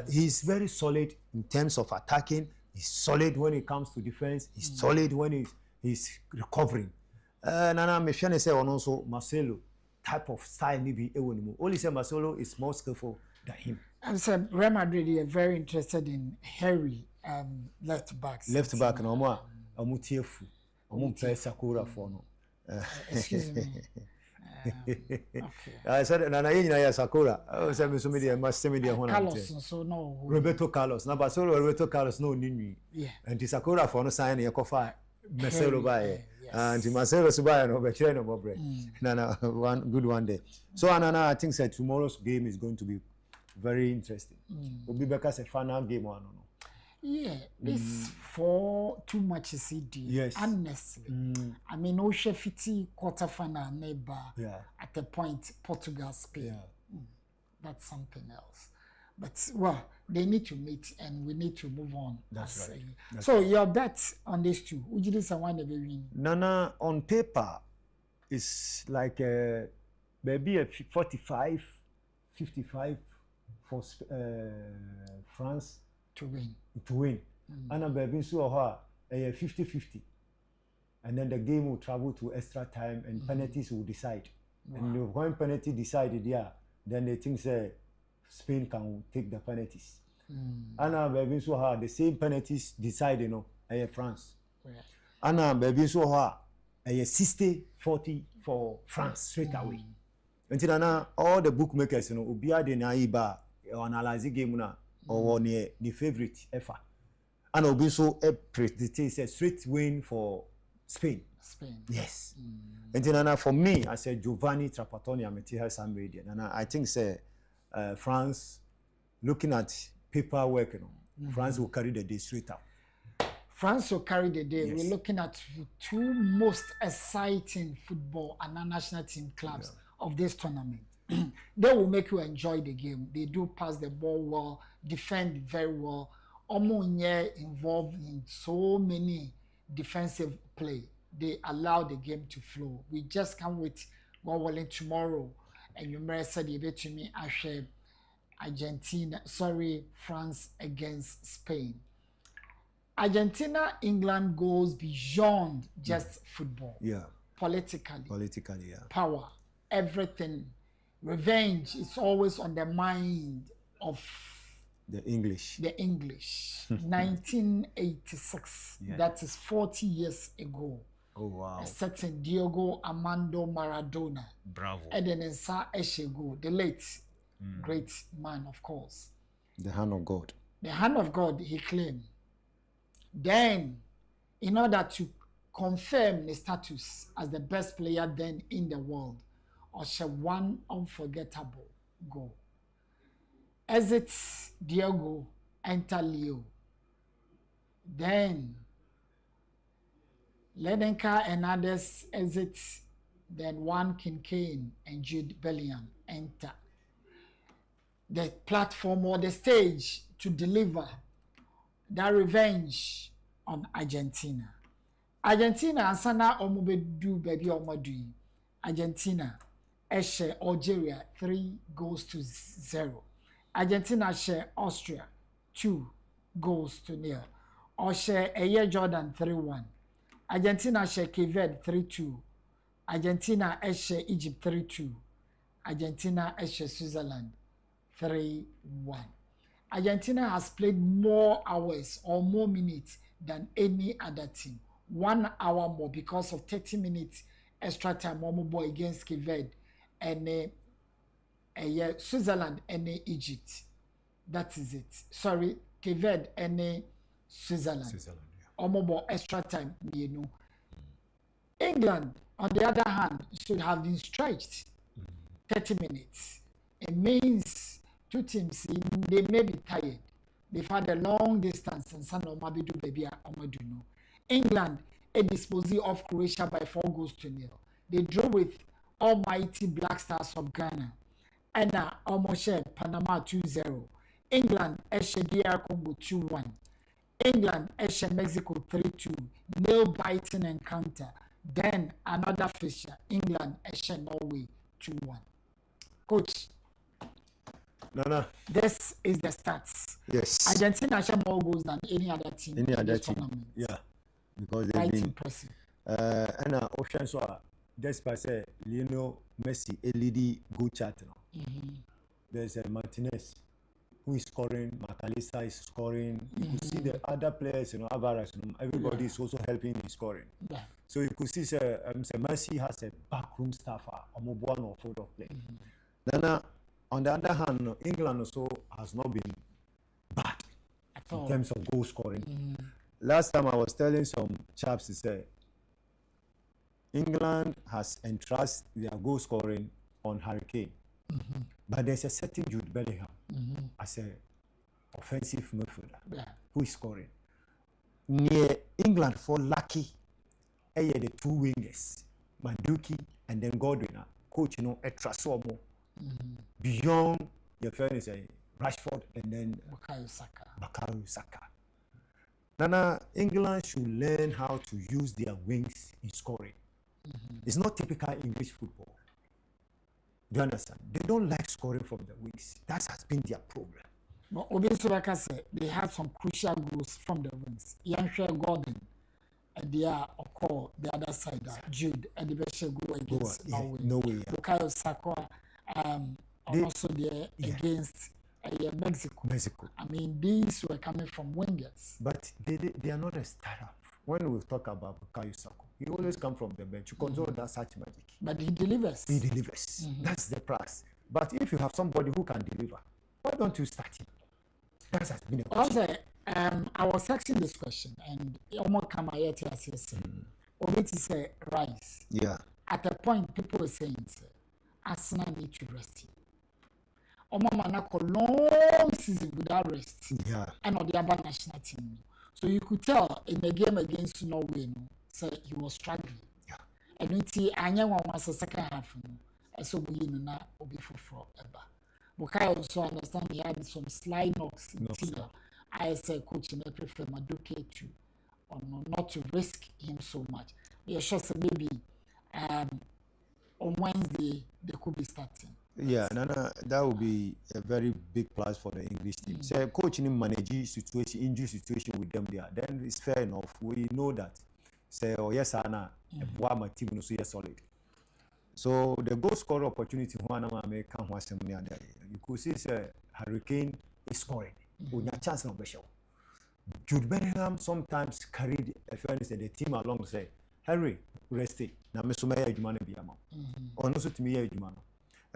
Speaker 3: He's very solid in terms of attacking. He's solid when it comes to defense. He's solid when he's recovering. Nana Meshane say also Marcelo type of style maybe only say Marcelo is more skillful than him.
Speaker 1: And so Real Madrid are very interested in Harry left back.
Speaker 3: Left back no more. Amutiefu. Amumpɛ Sakura for no.
Speaker 1: Excuse me.
Speaker 3: Okay. I said Nana Yina Sakura. I said Miss Media must media one.
Speaker 1: Carlos so no.
Speaker 3: Roberto Carlos. Now Basolo Roberto Carlos no Nini.
Speaker 1: Yeah.
Speaker 3: And the Sakura for no sign Yakofa Marcelo by. And Marcelo Subaya no be no more bread. Nana one good one day. So Nana I think said tomorrow's game is going to be very interesting. Will be because a final game one no.
Speaker 1: Yeah, it's for too much CD.
Speaker 3: Yes.
Speaker 1: Unnecessary. I mean, Osha 50 quarterfinal neighbor at the point Portugal, Spain. That's something else. But well, they need to meet and we need to move on.
Speaker 3: That's right.
Speaker 1: So your bet on these two, would you do someone ever win?
Speaker 3: Nana on paper is like maybe a 45, 55 for France
Speaker 1: to win.
Speaker 3: And baby so 50-50. And then the game will travel to extra time and penalties will decide. And when penalty decided, then they think say Spain can take the penalties. And baby so the same penalties decide, France. And baby so 60-40 for France straight away. Until now, all the bookmakers, Ubia de Naiba analyze the game now. Or the favorite ever. And also a straight win for Spain. Yes. And then for me, I said Giovanni Trapattoni and Matthias Samredian. And I think say France, looking at paperwork, France will carry the day straight up.
Speaker 1: France will carry the day.
Speaker 3: Yes.
Speaker 1: We're looking at two most exciting football and national team clubs of this tournament. They will make you enjoy the game. They do pass the ball well, defend very well. Omonye involved in so many defensive play. They allow the game to flow. We just can't wait. God willing, tomorrow. And you may say the to me, France against Spain. Argentina, England goes beyond just football.
Speaker 3: Yeah.
Speaker 1: Politically,
Speaker 3: yeah.
Speaker 1: Power, everything. Revenge is always on the mind of
Speaker 3: the English.
Speaker 1: 1986. That is 40 years ago.
Speaker 3: Oh wow.
Speaker 1: A certain Diego Armando Maradona.
Speaker 3: Bravo.
Speaker 1: Edenensa Eshego, the late great man, of course.
Speaker 3: The hand of God.
Speaker 1: The hand of God, he claimed. Then, in order to confirm the status as the best player then in the world, Osha one unforgettable goal. Exit Diego, enter Leo. Then Ledenka and others exit. Then one Kincaid and Jude Bellingham enter the platform or the stage to deliver that revenge on Argentina. Argentina asana omubedu baby omadu. Argentina share Algeria 3-0. Argentina share Austria 2-0. Or share Ayer Jordan 3-1. Argentina share Cape Verde 3-2. Argentina share Egypt 3-2. Argentina share Switzerland 3-1. Argentina has played more hours or more minutes than any other team. 1 hour more because of 30 minutes extra time boy against Cape Verde and Switzerland and Egypt. That is it. Sorry, Cape Verde and Switzerland. Boy extra time, you know. England, on the other hand, should have been stretched 30 minutes. It means two teams, they may be tired. They've had a long distance and some of maybe do baby no. England a disposal of Croatia by 4-0. They drew with almighty Black Stars of Ghana. And now almost Panama 2-0. England DR Congo 2-1. England Mexico 3-2. Nail-biting encounter. Then another fixture. England Norway 2-1. Coach.
Speaker 3: No.
Speaker 1: This is the stats.
Speaker 3: Yes.
Speaker 1: Argentina have more goals than any other team.
Speaker 3: Any other team. Tournament. Yeah. Because they've been
Speaker 1: impressive.
Speaker 3: And option so despite say Lionel Messi LED goal chart now. There's Martinez who is scoring, McAllister is scoring. You could see the other players, Alvarez, everybody is also helping in scoring.
Speaker 1: Yeah.
Speaker 3: So you could see Messi has a backroom staff on one or four of play. Then on the other hand, England also has not been bad in terms of goal scoring. Last time I was telling some chaps to say England has entrusted their goal scoring on Harry Kane. But there's a certain Jude Bellingham as an offensive midfielder who is scoring. Near England for lucky, the two wingers, Manduki and then Godwin. Coach, extra so more. Beyond your friend is Rashford and then Bukayo Saka. Nana, England should learn how to use their wings in scoring. It's not typical English football. Do you understand? They don't like scoring from the wings. That has been their problem.
Speaker 1: But obviously, like I said, they have some crucial goals from the wings. Yansha Gordon, and they are called the other side, Jude, and the best goal against Norway. Bukayo Saka, also there against Mexico. I mean, these were coming from wingers.
Speaker 3: But they are not a startup. When we talk about Bukayo Saka, he always comes from the bench. You control that such magic.
Speaker 1: But he delivers.
Speaker 3: That's the price. But if you have somebody who can deliver, why don't you start him? That has been a question.
Speaker 1: Also, I was asking this question, and almost come here to say, Obiti say rise.
Speaker 3: Yeah.
Speaker 1: At a point, people were saying, Arsenal need to rest him. Omama long season without rest.
Speaker 3: Yeah.
Speaker 1: And on the other national team. So you could tell in the game against Norway, so he was struggling.
Speaker 3: Yeah.
Speaker 1: And you see, Anya was the second half. So we know Obi for ever. Bukayo also understand he had some slide knocks in Tina. I say, coach, I prefer Maduke to not to risk him so much. Yeah, sure, so maybe on Wednesday they could be starting.
Speaker 3: Yeah, that would be a very big plus for the English team. So, coach in manage situation, injury situation with them there, then it's fair enough. We know that. Say, oh yes, Anna, my team no so solid. So the goal scorer opportunity you could see Harry Kane is scoring. With a chance of show. Jude Bellingham sometimes carried the team along say, Harry, rest it. Now Mesumaya Jumana Biama. Or no to me Jumana.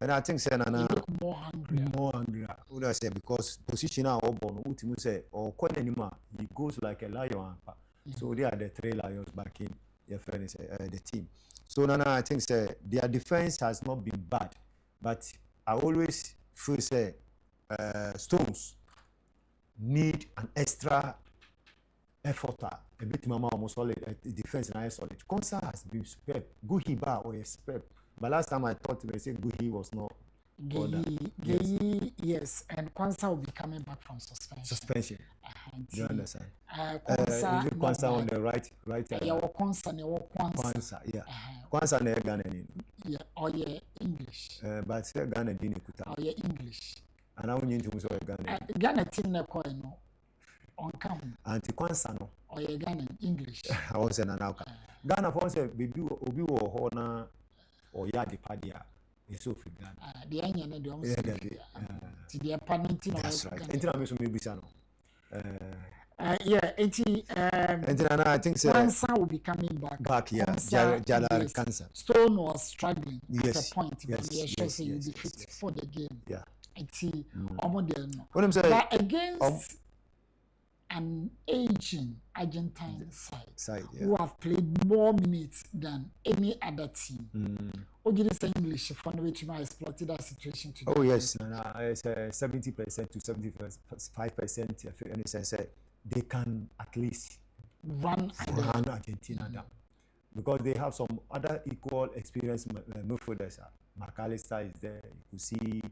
Speaker 3: And I think Nana
Speaker 1: more hungry.
Speaker 3: Would I say because position now or Utimu say or quite anymore, he goes like a lion. So they are the three lions back in the team. So Nana, I think their defense has not been bad, but I always feel Stones need an extra effort. A bit almost solid defense and solid. Konsa has been superb. Guhiba or superb. But last time I thought they said Guhi was not.
Speaker 1: Yes, and Kwanzaa will be coming back from suspension.
Speaker 3: Do you understand?
Speaker 1: Kwanzaa,
Speaker 3: is it Kwanzaa on the right?
Speaker 1: Yeah, Kwanzaa.
Speaker 3: Yeah. Kwanzaa na Ghana ni.
Speaker 1: Yeah, or English.
Speaker 3: But say Ghana didn't kuta.
Speaker 1: Oh yeah, English.
Speaker 3: And I want you to say Ghana.
Speaker 1: Ghana team na ko no. On come.
Speaker 3: Anti Kwanzaa no.
Speaker 1: Oh yeah, Ghana English.
Speaker 3: I was na now. Ghana for say baby obi wo ho na or ya de padia. So Ghana.
Speaker 1: The anya na de to the opponent.
Speaker 3: That's right. Until I'm maybe Sano.
Speaker 1: Yeah,
Speaker 3: and I think
Speaker 1: cancer will be coming back.
Speaker 3: Back, yeah. Jala cancer.
Speaker 1: Stone was struggling
Speaker 3: yes.
Speaker 1: at a point.
Speaker 3: Yes.
Speaker 1: But
Speaker 3: Yes.
Speaker 1: say you'll be fit for the game.
Speaker 3: Yeah.
Speaker 1: But against an aging Argentine side
Speaker 3: yeah.
Speaker 1: who have played more minutes than any other team. Say English for the way to exploited that situation today.
Speaker 3: Oh yes, it's 70% to 75%. And it's they can at least run Argentina down because they have some other equal experienced midfielders. McAllister is there. You could see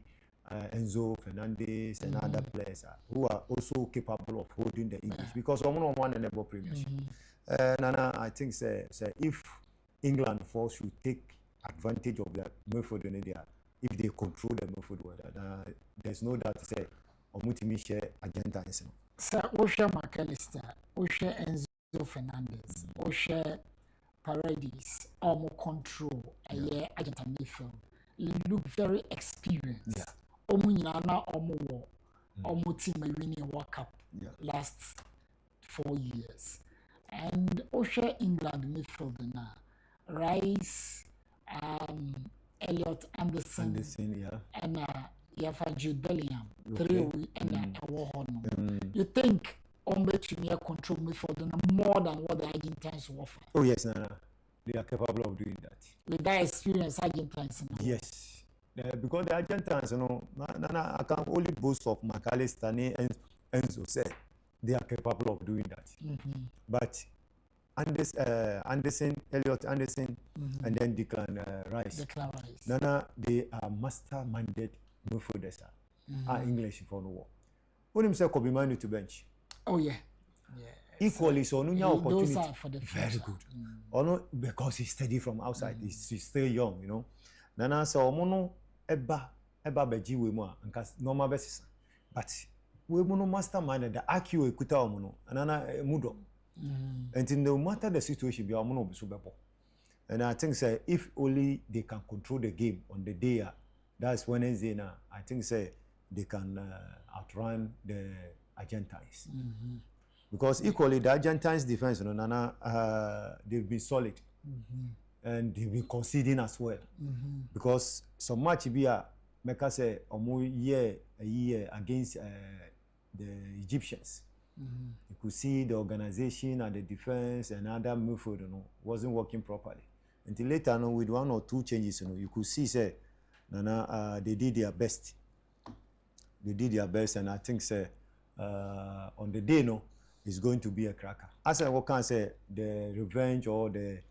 Speaker 3: Enzo Fernandez and other players who are also capable of holding the English because one and never premiership. Nana, I think if England force should take advantage of that midfield in India, if they control the midfield, there's no doubt to say Omutimi share Argentines.
Speaker 1: Sir, Osha McAllister, Osha Enzo Fernandez, Osha Paredes, more control, Argentine midfield. Look very experienced.
Speaker 3: Yeah.
Speaker 1: Omunyana team winning World Cup last 4 years. And Osha England midfield now. Rice, Elliot Anderson, and Jude Bellingham. You think Ombe control midfield more than what the Argentines offer?
Speaker 3: Oh yes, they are capable of doing that.
Speaker 1: With that experience, Argentines.
Speaker 3: Yes, because the Argentines, I can only boast of McAllister and Enzo said they are capable of doing that. But Anderson, Elliot Anderson, and then Declan Rice. They are master-minded midfielders. Are English for no war. When him say Kobe Manu to bench.
Speaker 1: Oh yeah.
Speaker 3: Equally, so no opportunity.
Speaker 1: Those are for the future.
Speaker 3: Very good. Or no, because he's steady from outside. He's still young, you know. Nana so mono eba beji we mo anka normal basis. But we mono mastermind the IQ ekuta omono. Nana mudo. And no matter the situation, be omono be subebo. And I think if only they can control the game on the day, that's Wednesday now. I think they can outrun the Argentines. Because equally the Argentines defense, they've been solid. And they've been conceding as well. Because so much be a year against the Egyptians. You could see the organization and the defense and other midfield, wasn't working properly. Until later, with 1 or 2 changes, you could see they did their best. They did their best, and I think on the day, it's going to be a cracker. As I can say, the revenge or the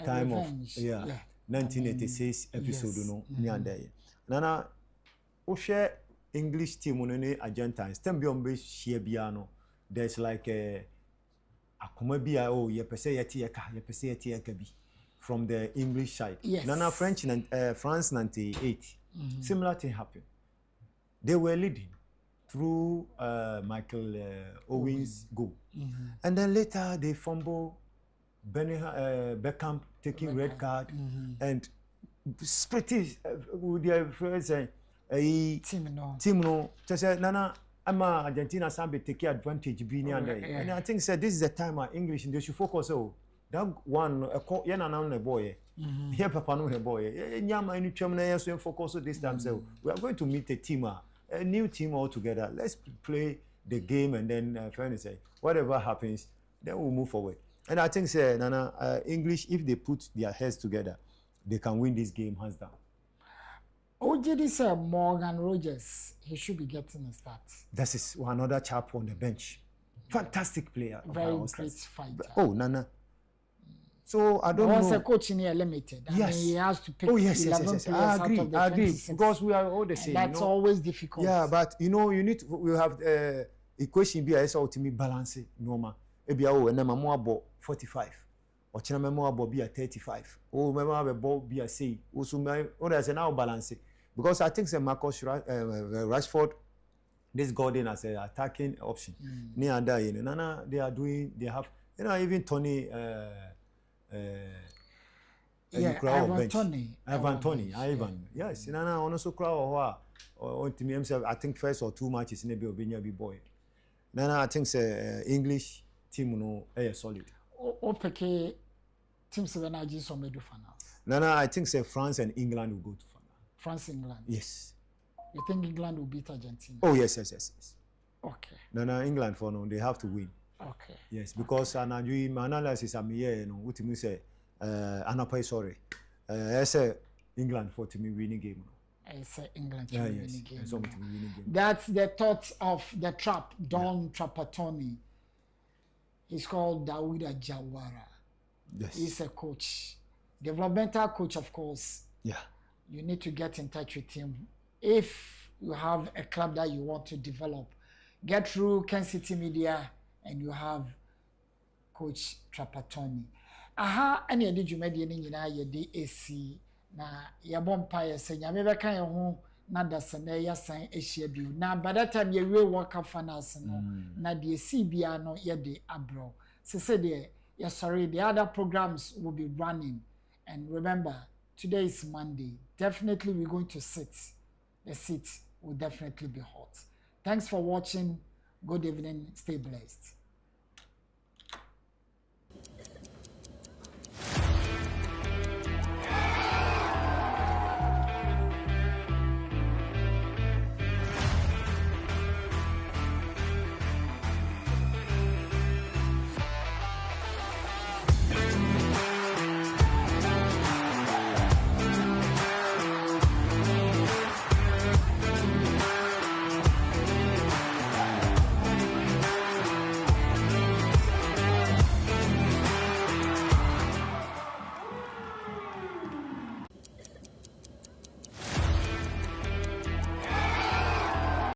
Speaker 3: time revenge, of 1986 episode, near there. Nana, Osha English team on any Argentines, Tembiombe Shiebiano. There's like a Kumabia, from the English side.
Speaker 1: Yes.
Speaker 3: Nana France 98. Similar thing happened. They were leading through Michael Owen's goal. And then later they fumble Beckham taking red card and pretty with their friends team no just say Nana Argentina Sambe take advantage and I think this is the time our English they should focus that one a boy here papa no boy nyama any twam na so focus this time we are going to meet a new team altogether. Let's play the game and then finally say whatever happens then we'll move forward. And I think Nana English, if they put their heads together, they can win this game hands down.
Speaker 1: OJD said Morgan Rogers, he should be getting a start.
Speaker 3: This is another chap on the bench. Fantastic player.
Speaker 1: Very great fighter.
Speaker 3: Oh, Nana. So I don't know.
Speaker 1: Once a coach in here limited.
Speaker 3: Yes.
Speaker 1: He has to pick
Speaker 3: 11
Speaker 1: players
Speaker 3: I agree.
Speaker 1: out of the
Speaker 3: I agree.
Speaker 1: 26.
Speaker 3: Because we are all the same.
Speaker 1: That's always difficult.
Speaker 3: Yeah, but you need to, we have equation be a ultimate balance normal. Ebi awo and memo abo 45. Or china memo abo be a 35. Oh, memo abo be a say. Also, there's an now balance. Because I think Marcus Rashford, this Gordon as an attacking option. Near and there, Nana, they have, even Tony.
Speaker 1: Yeah, Ivan Toney.
Speaker 3: Ivan Toney, Ivan. Yes, Nana also crowd or to me himself. I think first or 2 matches in the Obinia be boy. Nana, I think say English team no solid.
Speaker 1: Okay, team 7 are just some do finals.
Speaker 3: Nana, I think say France and England will go to final.
Speaker 1: France, England.
Speaker 3: Yes.
Speaker 1: You think England will beat Argentina?
Speaker 3: Oh yes.
Speaker 1: Okay.
Speaker 3: Nana, England for no, they have to win.
Speaker 1: Okay.
Speaker 3: Yes, because my analysis I'm here, you know, what you say, Anapa sorry, I say England for to me winning game.
Speaker 1: I say England
Speaker 3: Yeah,
Speaker 1: winning
Speaker 3: yes,
Speaker 1: game.
Speaker 3: winning game.
Speaker 1: That's the thought of the trap, Don Trapattoni. He's called Dawida Jawara.
Speaker 3: Yes.
Speaker 1: He's a coach, developmental coach, of course.
Speaker 3: Yeah.
Speaker 1: You need to get in touch with him. If you have a club that you want to develop, get through Kencity Media and you have Coach Trapattoni. Aha, any did you media in your DAC na yabon pie say nyame beka ye ho na da sene ya san ehia biu na by that time ye we work up finals no na the CBA no ye de abro say the sorry the other programs will be running. And remember, today is Monday. Definitely we're going to sit. The seat will definitely be hot. Thanks for watching. Good evening. Stay blessed.